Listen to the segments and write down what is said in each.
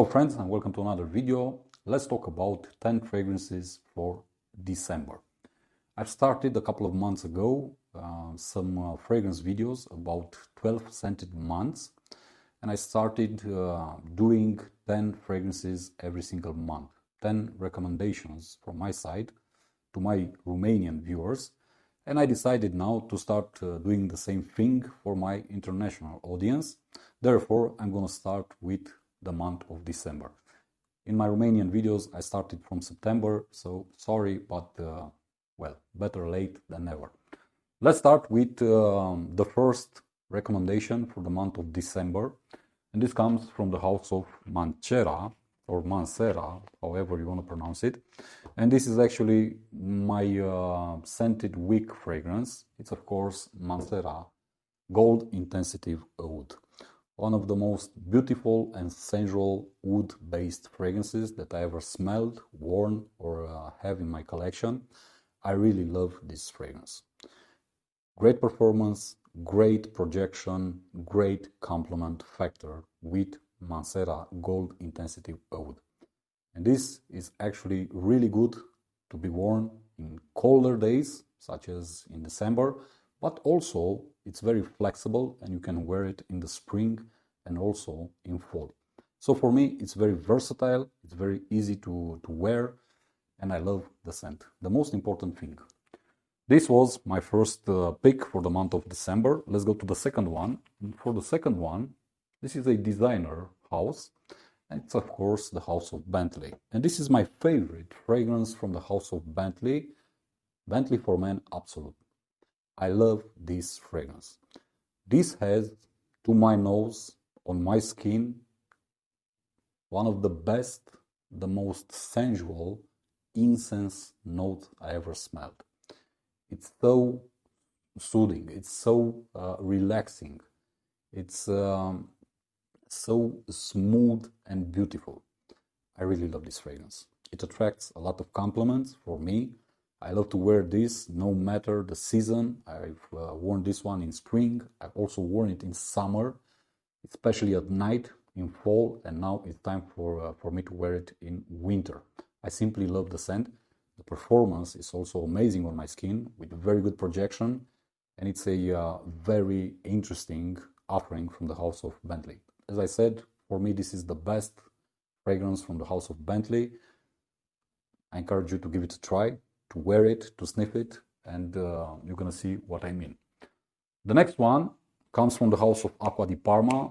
friends, and welcome to another video. Let's talk about 10 fragrances for December. I've started a couple of months ago some fragrance videos about 12 scented months, and I started doing 10 fragrances every single month. 10 recommendations from my side to my Romanian viewers, and I decided now to start doing the same thing for my international audience. Therefore, I'm gonna start with the month of December. In my Romanian videos, I started from September, so sorry, but well, better late than never. Let's start with the first recommendation for the month of December, and this comes from the house of Monstera, or Monstera, however you want to pronounce it. And this is actually my scented wick fragrance. It's of course Monstera Gold Intensity Oud. One of the most beautiful and sensual wood-based fragrances that I ever smelled, worn, or have in my collection. I really love this fragrance. Great performance, great projection, great complement factor with Monstera Gold Intensity Oud. And this is actually really good to be worn in colder days, such as in December, but also it's very flexible and you can wear it in the spring and also in fall. So for me, it's very versatile, it's very easy to wear, and I love the scent. The most important thing. This was my first pick for the month of December. Let's go to the second one. And for the second one, this is a designer house, and it's of course the house of Bentley. And this is my favorite fragrance from the house of Bentley, Bentley for Men Absolute. I love this fragrance. This has, to my nose, on my skin, one of the best, the most sensual incense note I ever smelled. It's so soothing, it's so relaxing, it's so smooth and beautiful. I really love this fragrance. It attracts a lot of compliments for me. I love to wear this no matter the season. I've worn this one in spring. I've also worn it in summer, especially at night in fall, and now it's time for me to wear it in winter. I simply love the scent. The performance is also amazing on my skin with very good projection, and it's a very interesting offering from the house of Bentley. As I said, for me this is the best fragrance from the house of Bentley. I encourage you to give it a try, to wear it, to sniff it, and you're gonna see what I mean. The next one comes from the house of Acqua di Parma,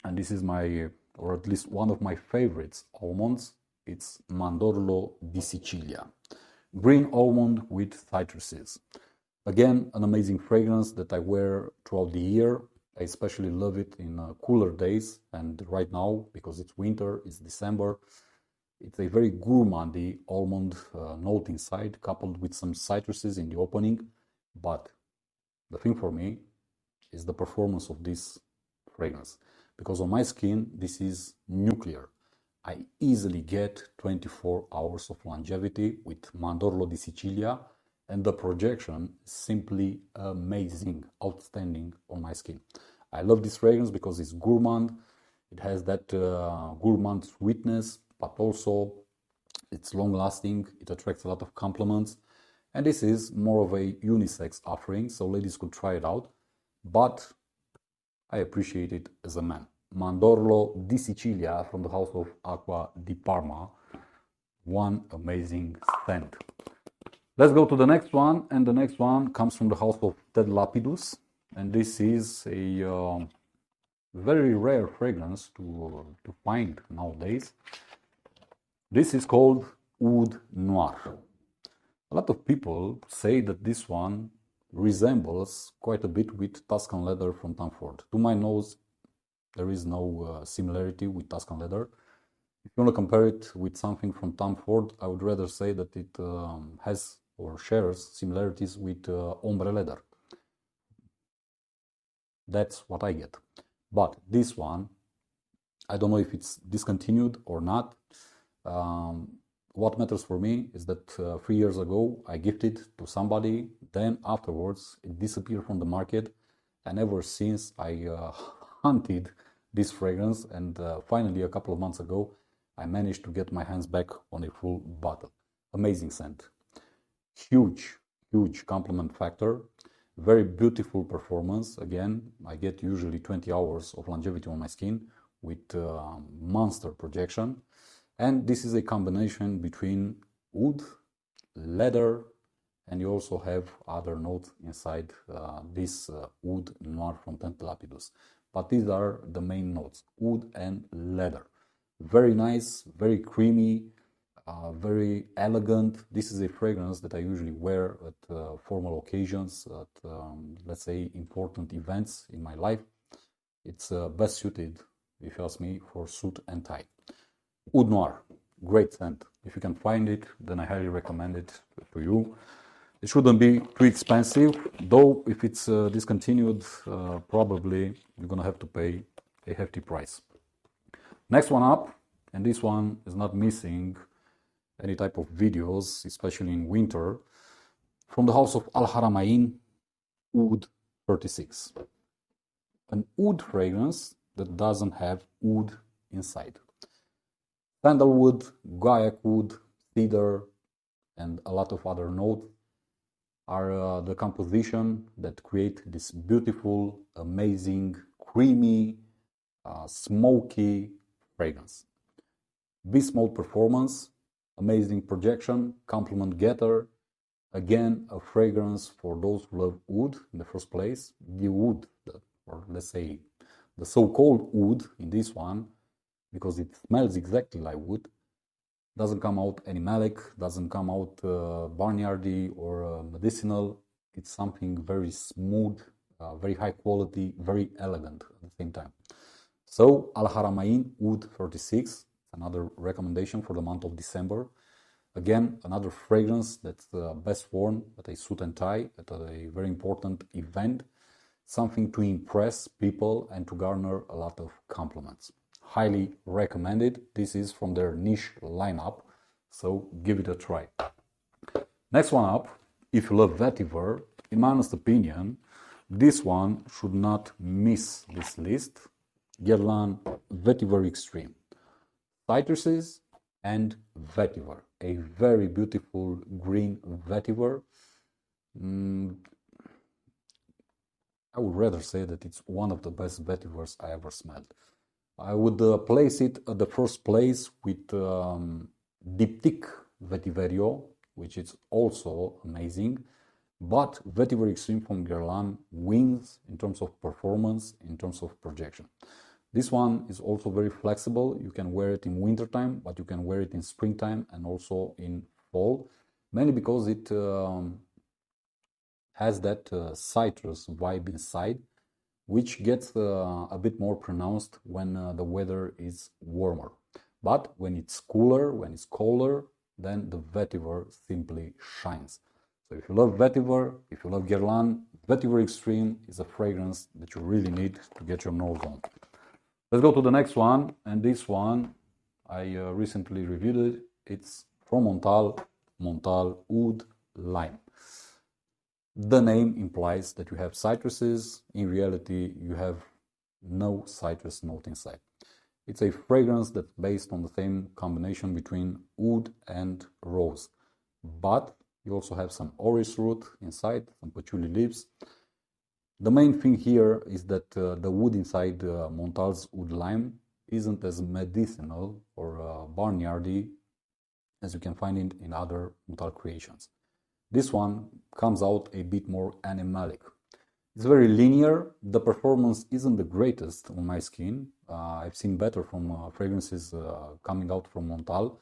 and this is my, or at least one of my favorites, almonds. It's Mandorlo di Sicilia. Green almond with citruses. Again, an amazing fragrance that I wear throughout the year. I especially love it in cooler days, and right now, because it's winter, it's December, it's a very gourmandy almond note inside, coupled with some citruses in the opening. But the thing for me is the performance of this fragrance, because on my skin this is nuclear. I easily get 24 hours of longevity with Mandorlo di Sicilia, and the projection is simply amazing, outstanding on my skin. I love this fragrance because it's gourmand. It has that gourmand sweetness, but also it's long lasting. It attracts a lot of compliments, and this is more of a unisex offering, so ladies could try it out, but I appreciate it as a man. Mandorlo di Sicilia from the house of Acqua di Parma. One amazing scent. Let's go to the next one, and the next one comes from the house of Ted Lapidus, and this is a very rare fragrance to find nowadays. This is called Oud Noir. A lot of people say that this one resembles quite a bit with Tuscan leather from Tom Ford. To my nose, there is no similarity with Tuscan leather. If you want to compare it with something from Tom Ford, I would rather say that it has or shares similarities with ombre leather. That's what I get. But this one, I don't know if it's discontinued or not. What matters for me is that 3 years ago I gifted to somebody, then afterwards it disappeared from the market, and ever since I hunted this fragrance, and finally a couple of months ago I managed to get my hands back on a full bottle. Amazing scent, huge compliment factor, very beautiful performance. Again, I get usually 20 hours of longevity on my skin with monster projection, and this is a combination between wood, leather, and you also have other notes inside this wood noir from Tente Lapidus. But these are the main notes, wood and leather. Very nice, very creamy, very elegant. This is a fragrance that I usually wear at formal occasions, at let's say important events in my life. It's best suited, if you ask me, for suit and tie. Wood Noir, great scent. If you can find it, then I highly recommend it to you. It shouldn't be too expensive, though if it's discontinued, probably you're gonna have to pay a hefty price. Next one up, and this one is not missing any type of videos, especially in winter, from the house of Haramain Wood 36. An wood fragrance that doesn't have wood inside. Sandalwood, guaiac wood, cedar, and a lot of other notes are the composition that create this beautiful, amazing, creamy, smoky fragrance. Beast mode performance, amazing projection, compliment getter. Again, a fragrance for those who love wood in the first place. The wood, or let's say the so-called wood in this one, because it smells exactly like wood, doesn't come out animalic, doesn't come out barnyardy or medicinal. It's something very smooth, very high quality, very elegant at the same time. So Haramain Wood 36, another recommendation for the month of December. Again, another fragrance that's best worn at a suit and tie, at a very important event. Something to impress people and to garner a lot of compliments. Highly recommended. This is from their niche lineup, so give it a try. Next one up, if you love Vetiver, in my honest opinion, this one should not miss this list. Guerlain Vetiver Extreme. Citruses and Vetiver. A very beautiful green Vetiver. I would rather say that it's one of the best Vetivers I ever smelled. I would place it at the first place with Diptyque Vetiverio, which is also amazing. But Vetiver Extreme from Guerlain wins in terms of performance, in terms of projection. This one is also very flexible. You can wear it in wintertime, but you can wear it in springtime and also in fall, mainly because it has that citrus vibe inside, which gets a bit more pronounced when the weather is warmer. But when it's cooler, when it's colder, then the Vetiver simply shines. So if you love Vetiver, if you love Guerlain, Vetiver Extreme is a fragrance that you really need to get your nose on. Let's go to the next one, and this one I recently reviewed it. It's from Montal, Montal Wood Lime. The name implies that you have citruses. In reality, you have no citrus note inside. It's a fragrance that's based on the same combination between wood and rose. But you also have some orris root inside, some patchouli leaves. The main thing here is that the wood inside Montal's Wood Lime isn't as medicinal or barnyardy as you can find it in other Montal creations. This one comes out a bit more animalic. It's very linear. The performance isn't the greatest on my skin. I've seen better from fragrances coming out from Montal.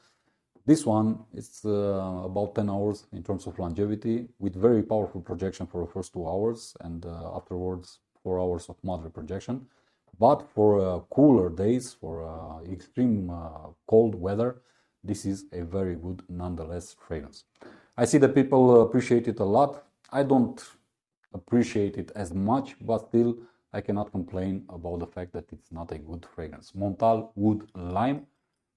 This one is about 10 hours in terms of longevity, with very powerful projection for the first 2 hours, and afterwards 4 hours of moderate projection. But for cooler days, for extreme cold weather, this is a very good nonetheless fragrance. I see that people appreciate it a lot. I don't appreciate it as much, but still I cannot complain about the fact that it's not a good fragrance. Montal Wood Lime,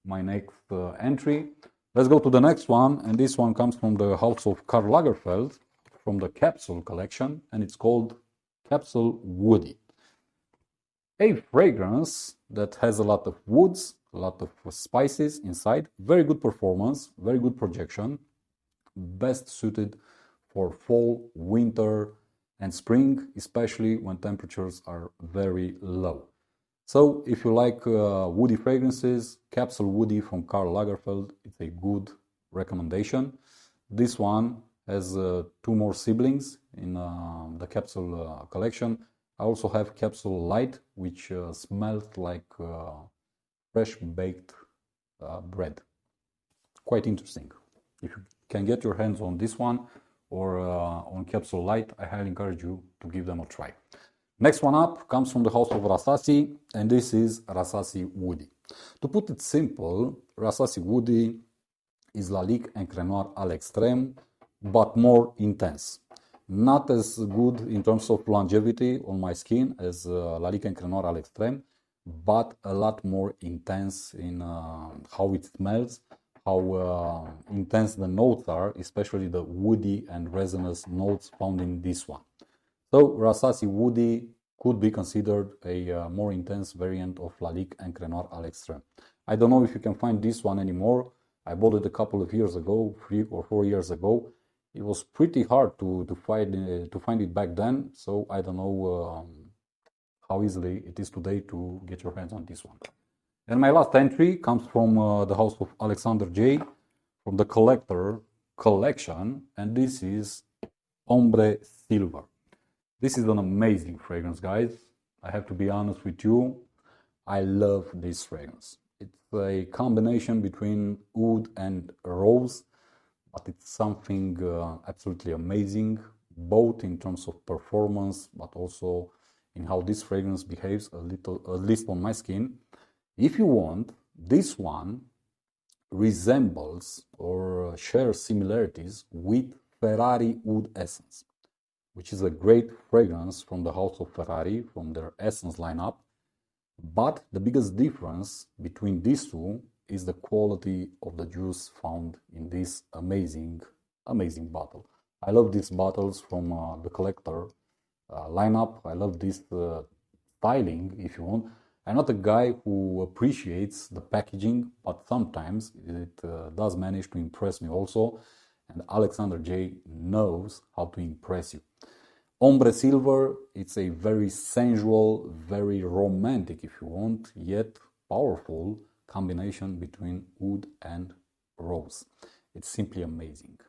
my next entry. Let's go to the next one, and this one comes from the house of Karl Lagerfeld, from the Capsule collection, and it's called Capsule Woody. A fragrance that has a lot of woods, a lot of spices inside, very good performance, very good projection, best suited for fall, winter, and spring, especially when temperatures are very low. So if you like woody fragrances, Capsule Woody from Karl Lagerfeld, it's a good recommendation. This one has two more siblings in the Capsule collection. I also have Capsule Light, which smells like fresh baked bread. Quite interesting. If you can get your hands on this one or on Capsule Light, I highly encourage you to give them a try. Next one up comes from the house of Rasasi, and this is Rasasi Woody. To put it simple, Rasasi Woody is Lalique and Noir à l'extrême, but more intense. Not as good in terms of longevity on my skin as Lalique and Noir à l'extrême, but a lot more intense in how it smells, how intense the notes are, especially the woody and resinous notes found in this one. So Rasasi Woody could be considered a more intense variant of Lalique and Noir à l'extrême. I don't know if you can find this one anymore. I bought it a couple of years ago, 3 or 4 years ago. It was pretty hard to find it back then, so I don't know how easily it is today to get your hands on this one. And my last entry comes from the house of Alexander J, from the Collector collection, and this is Arte Silver. This is an amazing fragrance, guys. I have to be honest with you. I love this fragrance. It's a combination between wood and rose, but it's something absolutely amazing, both in terms of performance, but also in how this fragrance behaves at least on my skin. If you want, this one resembles or shares similarities with Ferrari Wood Essence, which is a great fragrance from the house of Ferrari, from their Essence lineup. But the biggest difference between these two is the quality of the juice found in this amazing bottle. I love these bottles from the Collector lineup. I love this styling, if you want. I'm not a guy who appreciates the packaging, but sometimes it does manage to impress me also. And Alexander J knows how to impress you. Arte Silver, it's a very sensual, very romantic, if you want, yet powerful combination between wood and rose. It's simply amazing.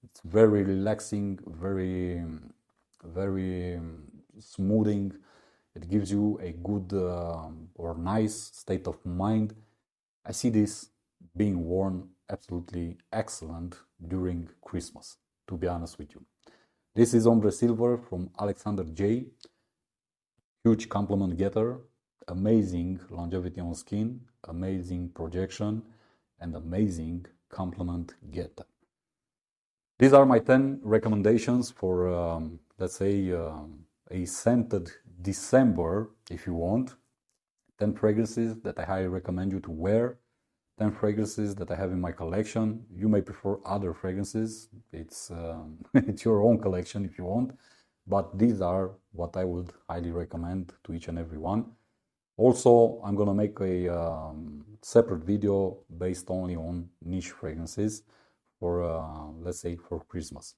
It's very relaxing, very smoothing. It gives you a good or nice state of mind. I see this being worn absolutely excellent during Christmas, to be honest with you. This is Arte Silver from Alexander J. Huge compliment getter, amazing longevity on skin, amazing projection, and amazing compliment getter. These are my 10 recommendations for, let's say, a scented December, if you want. 10 fragrances that I highly recommend you to wear. 10 fragrances that I have in my collection. You may prefer other fragrances. It's it's your own collection if you want. But these are what I would highly recommend to each and every one. Also, I'm gonna make a separate video based only on niche fragrances for, let's say, for Christmas.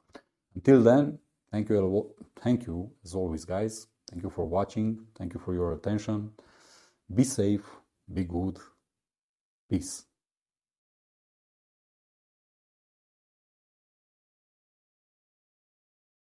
Until then, thank you as always, guys. Thank you for watching. Thank you for your attention. Be safe, be good. Peace.